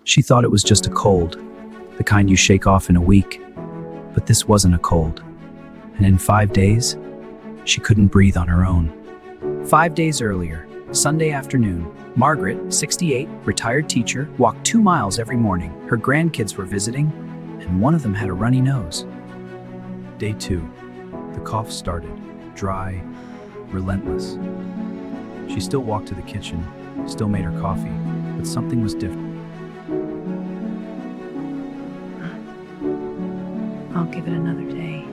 She thought it was just a cold, the kind you shake off in a week. But this wasn't a cold. And in 5 days, she couldn't breathe on her own. 5 days earlier, Sunday afternoon, Margaret, 68, retired teacher, walked 2 miles every morning. Her grandkids were visiting, and one of them had a runny nose. Day 2, the cough started, dry, relentless. She still walked to the kitchen, still made her coffee, but something was different. I'll give it another day.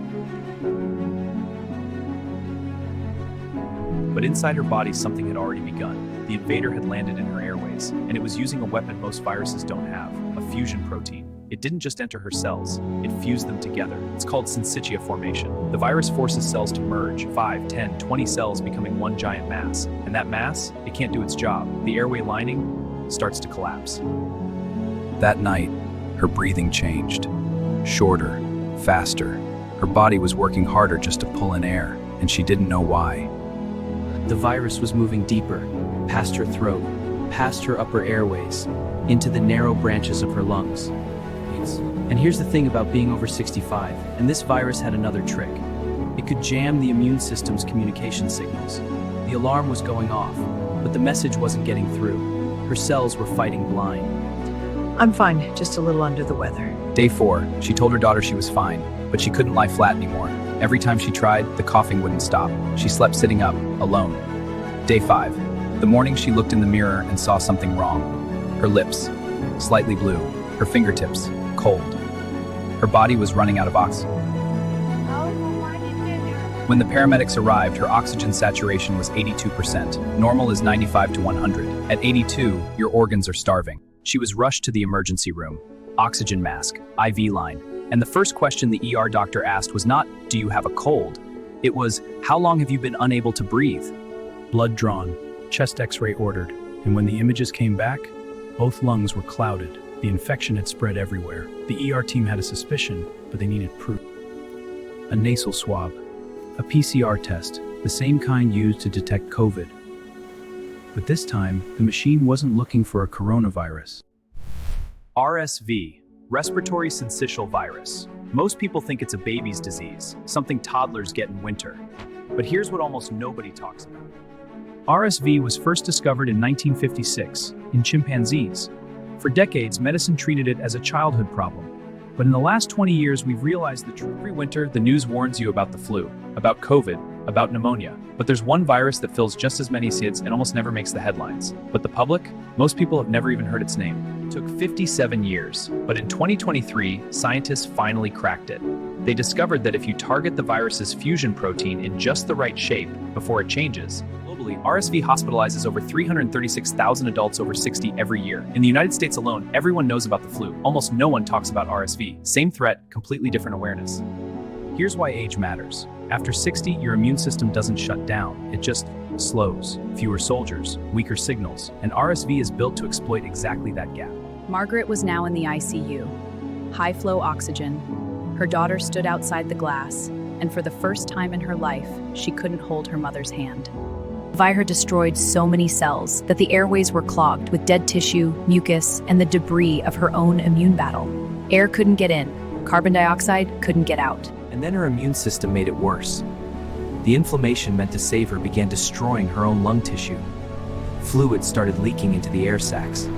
But inside her body, something had already begun. The invader had landed in her airways, and it was using a weapon most viruses don't have, a fusion protein. It didn't just enter her cells, it fused them together. It's called syncytia formation. The virus forces cells to merge, 5, 10, 20 cells becoming one giant mass. And that mass, it can't do its job. The airway lining starts to collapse. That night, her breathing changed. Shorter, faster. Her body was working harder just to pull in air, and she didn't know why. The virus was moving deeper, past her throat, past her upper airways, into the narrow branches of her lungs. And here's the thing about being over 65, and this virus had another trick. It could jam the immune system's communication signals. The alarm was going off, but the message wasn't getting through. Her cells were fighting blind. I'm fine, just a little under the weather. Day 4, she told her daughter she was fine, but she couldn't lie flat anymore. Every time she tried, the coughing wouldn't stop. She slept sitting up, alone. Day 5, the morning she looked in the mirror and saw something wrong. Her lips, slightly blue, her fingertips, cold. Her body was running out of oxygen. When the paramedics arrived, her oxygen saturation was 82%. Normal is 95 to 100. At 82, your organs are starving. She was rushed to the emergency room. Oxygen mask, IV line. And the first question the ER doctor asked was not, "Do you have a cold?" It was, "How long have you been unable to breathe?" Blood drawn, chest x-ray ordered, and when the images came back, both lungs were clouded. The infection had spread everywhere. The ER team had a suspicion, but they needed proof. A nasal swab, a PCR test, the same kind used to detect COVID. But this time, the machine wasn't looking for a coronavirus. RSV, Respiratory Syncytial Virus. Most people think it's a baby's disease, something toddlers get in winter. But here's what almost nobody talks about. RSV was first discovered in 1956 in chimpanzees. For decades, medicine treated it as a childhood problem. But in the last 20 years, we've realized that every winter, the news warns you about the flu, about COVID, about pneumonia. But there's one virus that fills just as many kids and almost never makes the headlines. But the public, most people have never even heard its name. It took 57 years, but in 2023, scientists finally cracked it. They discovered that if you target the virus's fusion protein in just the right shape before it changes, globally, RSV hospitalizes over 336,000 adults over 60 every year. In the United States alone, everyone knows about the flu. Almost no one talks about RSV. Same threat, completely different awareness. Here's why age matters. After 60, your immune system doesn't shut down, it just slows. Fewer soldiers, weaker signals, and RSV is built to exploit exactly that gap. Margaret was now in the ICU. High-flow oxygen. Her daughter stood outside the glass, and for the first time in her life, she couldn't hold her mother's hand. The virus destroyed so many cells that the airways were clogged with dead tissue, mucus, and the debris of her own immune battle. Air couldn't get in, carbon dioxide couldn't get out. And then her immune system made it worse. The inflammation meant to save her began destroying her own lung tissue. Fluid started leaking into the air sacs.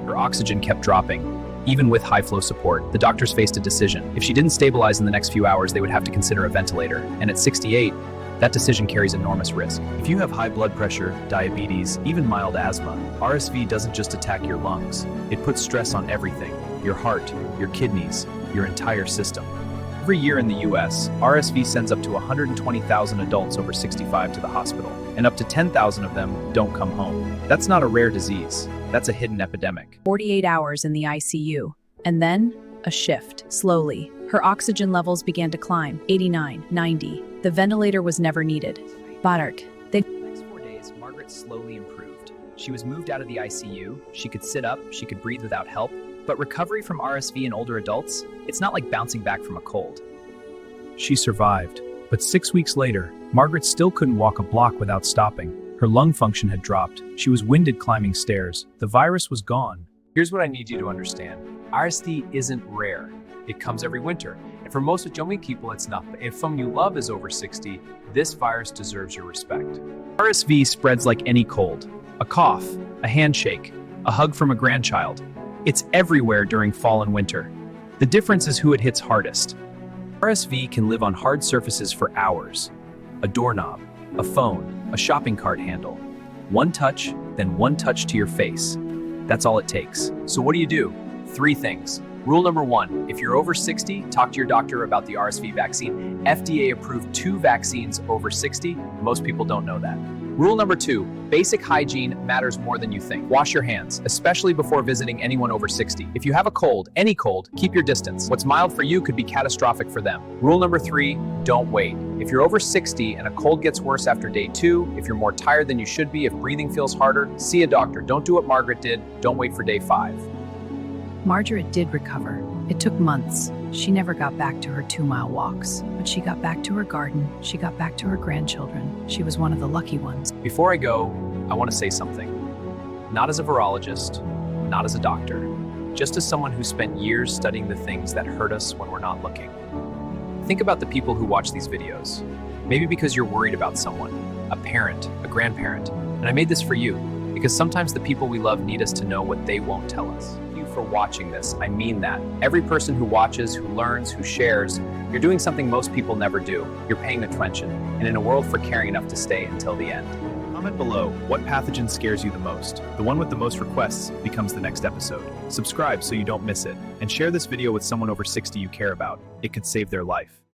Her oxygen kept dropping. Even with high-flow support, the doctors faced a decision. If she didn't stabilize in the next few hours, they would have to consider a ventilator. And at 68, that decision carries enormous risk. If you have high blood pressure, diabetes, even mild asthma, RSV doesn't just attack your lungs. It puts stress on everything: your heart, your kidneys, your entire system. Every year in the US, RSV sends up to 120,000 adults over 65 to the hospital, and up to 10,000 of them don't come home. That's not a rare disease. That's a hidden epidemic. 48 hours in the ICU, and then a shift. Slowly, her oxygen levels began to climb, 89, 90. The ventilator was never needed. Barak. The next 4 days, Margaret slowly improved. She was moved out of the ICU, she could sit up, she could breathe without help. But recovery from RSV in older adults, it's not like bouncing back from a cold. She survived, but 6 weeks later, Margaret still couldn't walk a block without stopping. Her lung function had dropped. She was winded climbing stairs. The virus was gone, Here's what I need you to understand. RSV isn't rare. It comes every winter. And for most young people, it's not. If someone you love is over 60, this virus deserves your respect. RSV spreads like any cold. A cough, a handshake, a hug from a grandchild. It's everywhere during fall and winter. The difference is who it hits hardest. RSV can live on hard surfaces for hours. A doorknob, a phone, a shopping cart handle. One touch, then one touch to your face. That's all it takes. So what do? 3 things. Rule number 1, if you're over 60, talk to your doctor about the RSV vaccine. FDA approved 2 vaccines over 60. Most people don't know that. Rule number 2, basic hygiene matters more than you think. Wash your hands, especially before visiting anyone over 60. If you have a cold, any cold, keep your distance. What's mild for you could be catastrophic for them. Rule number 3, don't wait. If you're over 60 and a cold gets worse after day 2, if you're more tired than you should be, if breathing feels harder, see a doctor. Don't do what Margaret did. Don't wait for day 5. Margaret did recover. It took months. She never got back to her 2-mile walks, but she got back to her garden. She got back to her grandchildren. She was one of the lucky ones. Before I go, I want to say something. Not as a virologist, not as a doctor, just as someone who spent years studying the things that hurt us when we're not looking. Think about the people who watch these videos. Maybe because you're worried about someone, a parent, a grandparent. And I made this for you, because sometimes the people we love need us to know what they won't tell us. For watching this, I mean that. Every person who watches, who learns, who shares, you're doing something most people never do. You're paying attention, and in a world for caring enough to stay until the end. Comment below what pathogen scares you the most. The one with the most requests becomes the next episode. Subscribe so you don't miss it, and share this video with someone over 60 you care about. It could save their life.